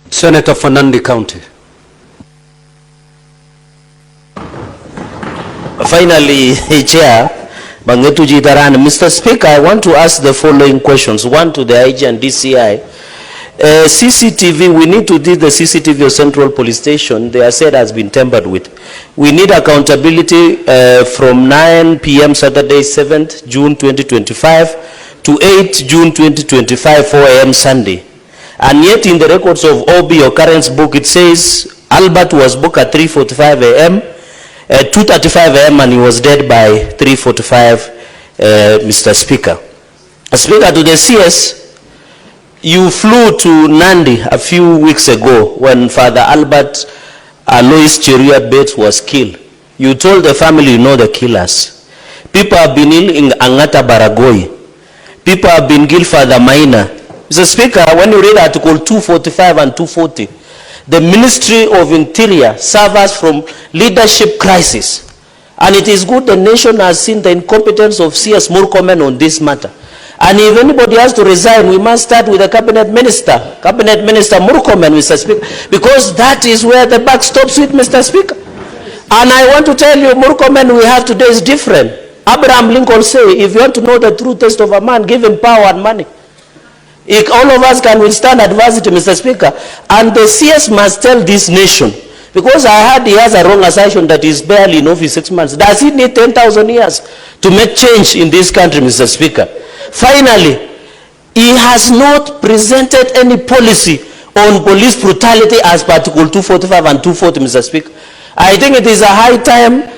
Senator for Nandi County. Finally, Chair, Bangetuji Daran, Mr. Speaker, I want to ask the following questions. One to the IG and DCI. CCTV, we need to do the CCTV of Central Police Station. They are said has been tampered with. We need accountability from 9 p.m. Saturday, 7th June 2025 to 8 June 2025, 4 a.m. Sunday. And yet in the records of OB, occurrence book, it says Albert was booked at 3:45 a.m., 2:35 a.m., and he was dead by 3:45, Mr. Speaker. Speaker, to the CS, you flew to Nandi a few weeks ago when Father Albert Alois Cherargei was killed. You told the family you know the killers. People have been ill in Angata Baragoi. People have been killed, Father Maina. Mr. Speaker, when you read Article 245 and 240, the Ministry of Interior suffers from leadership crisis. And it is good the nation has seen the incompetence of CS Murkomen on this matter. And if anybody has to resign, we must start with the Cabinet Minister Murkomen, Mr. Speaker, because that is where the buck stops with, Mr. Speaker. And I want to tell you, Murkomen we have today is different. Abraham Lincoln said, if you want to know the true taste of a man, give him power and money. If all of us can withstand adversity, Mr. Speaker, and the CS must tell this nation, because I heard he has a wrong assertion that he's barely in office 6 months. Does he need 10,000 years to make change in this country, Mr. Speaker? Finally, he has not presented any policy on police brutality as per Article 245 and 240, Mr. Speaker. I think it is a high time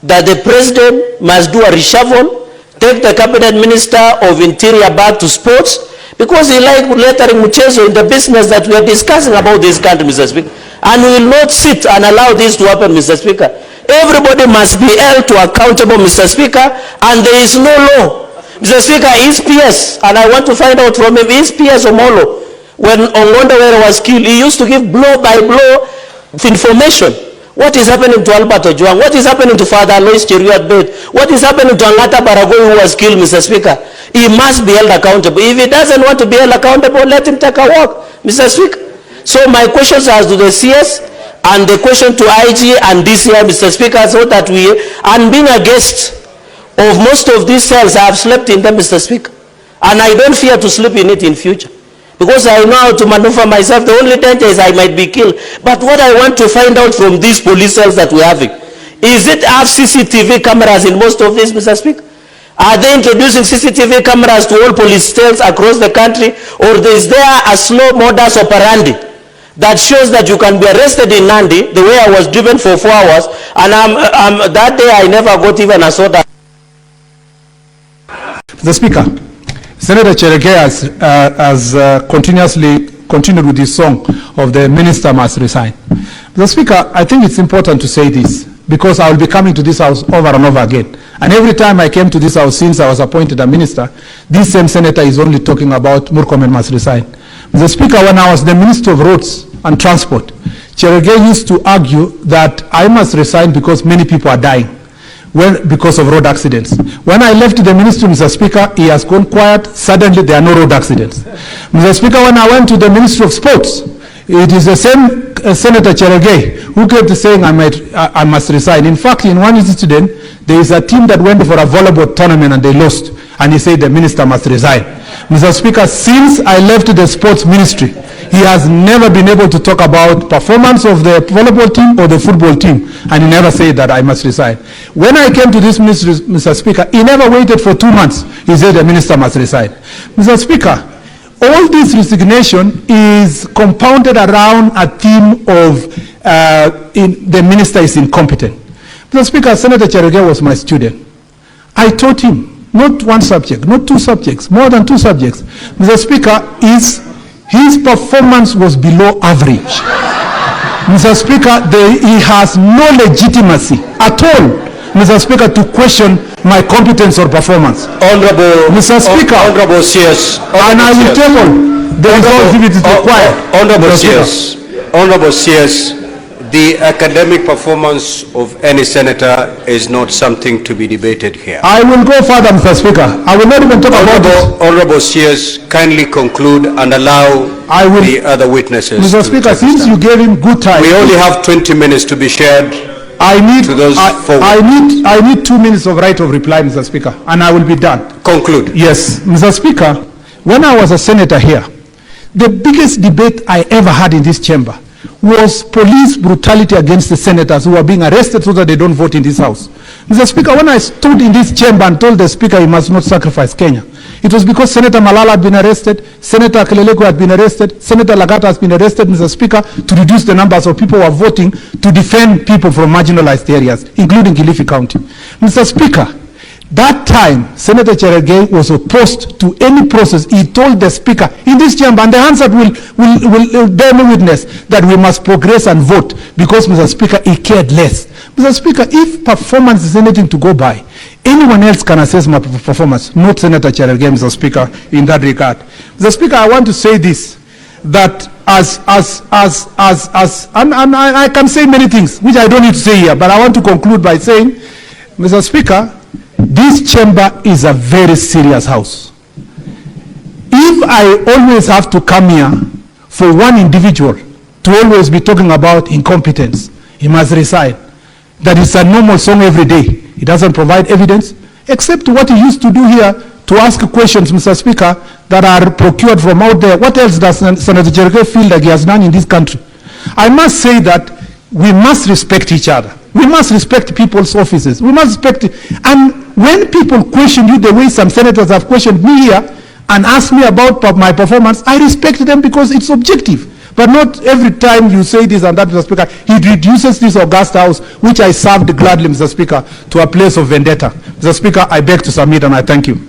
that the President must do a reshuffle, take the Cabinet Minister of Interior back to sports, because he like lettering Muchezo in the business that we are discussing about this country, Mr. Speaker. And we will not sit and allow this to happen, Mr. Speaker. Everybody must be held to accountable, Mr. Speaker, and there is no law. Mr. Speaker, his PS, and I want to find out from him, his PS Omolo, when Ongondawere was killed, he used to give blow by blow information. What is happening to Albert Ojwang? What is happening to Father Alois Cherargei? What is happening to Angata Baragoi who was killed, Mr. Speaker? He must be held accountable. If he doesn't want to be held accountable, let him take a walk, Mr. Speaker. So my questions are to the CS and the question to IG and DCI, Mr. Speaker, so that we, and being a guest of most of these cells, I have slept in them, Mr. Speaker. And I don't fear to sleep in it in future. Because I know how to maneuver myself. The only danger is I might be killed. But what I want to find out from these police cells that we're having, is it have CCTV cameras in most of these, Mr. Speaker? Are they introducing CCTV cameras to all police cells across the country? Or is there a slow modus operandi that shows that you can be arrested in Nandi, the way I was driven for 4 hours, and that day I never got even a soda. The Speaker, Senator Cherargei has continuously continued with his song of the minister must resign. The Speaker, I think it's important to say this, because I will be coming to this house over and over again. And every time I came to this house since I was appointed a minister, this same senator is only talking about Murkomen must resign. The Speaker, when I was the Minister of Roads and Transport, Cherargei used to argue that I must resign because many people are dying because of road accidents. When I left the ministry, Mr. Speaker, he has gone quiet. Suddenly there are no road accidents. Mr. Speaker, when I went to the Ministry of Sports, it is the same Senator Cherargei who kept saying I must resign. In fact, in one incident, there is a team that went for a volleyball tournament and they lost, and he said the minister must resign. Mr. Speaker, since I left the sports ministry, he has never been able to talk about performance of the volleyball team or the football team, and he never said that I must resign. When I came to this ministry, Mr. Speaker, he never waited for 2 months. He said the minister must resign. Mr. Speaker, all this resignation is compounded around a theme of the minister is incompetent. Mr. Speaker, Senator Cherargei was my student. I taught him not one subject, not 2 subjects, more than 2 subjects. Mr. Speaker, his performance was below average. Mr. Speaker, he has no legitimacy at all, Mr. Speaker, to question my competence or performance. Honorable Mr. Speaker, Honorable CS, and I will table the result if it is required. Honorable CS, The academic performance of any senator is not something to be debated here. I will go further, Mr. Speaker. I will not even talk about it. Honorable Sears, kindly conclude and allow the other witnesses. Mr. Speaker, since you gave him good time. We only have 20 minutes to be shared. I need 2 minutes of right of reply, Mr. Speaker, and I will be done. Conclude. Yes, Mr. Speaker, when I was a senator here, the biggest debate I ever had in this chamber was police brutality against the senators who are being arrested so that they don't vote in this house. Mr. Speaker, when I stood in this chamber and told the Speaker he must not sacrifice Kenya, it was because Senator Malala had been arrested, Senator Keleleko had been arrested, Senator Lagata has been arrested, Mr. Speaker, to reduce the numbers of people who are voting to defend people from marginalized areas, including Kilifi County. Mr. Speaker, that time, Senator Cherargei was opposed to any process. He told the Speaker in this chamber, and the Hansard will bear me witness, that we must progress and vote because, Mr. Speaker, he cared less. Mr. Speaker, if performance is anything to go by, anyone else can assess my performance, not Senator Cherargei, Mr. Speaker, in that regard. Mr. Speaker, I want to say this, that and I can say many things, which I don't need to say here, but I want to conclude by saying, Mr. Speaker, this chamber is a very serious house. If I always have to come here for one individual to always be talking about incompetence, he must resign. That is a normal song every day. He doesn't provide evidence, except what he used to do here to ask questions, Mr. Speaker, that are procured from out there. What else does Senator Cherargei feel like he has done in this country? I must say that we must respect each other. We must respect people's offices. We must respect it. And when people question you the way some senators have questioned me here and asked me about my performance, I respect them because it's objective. But not every time you say this and that, Mr. Speaker. He reduces this august house, which I served gladly, Mr. Speaker, to a place of vendetta. Mr. Speaker, I beg to submit and I thank you.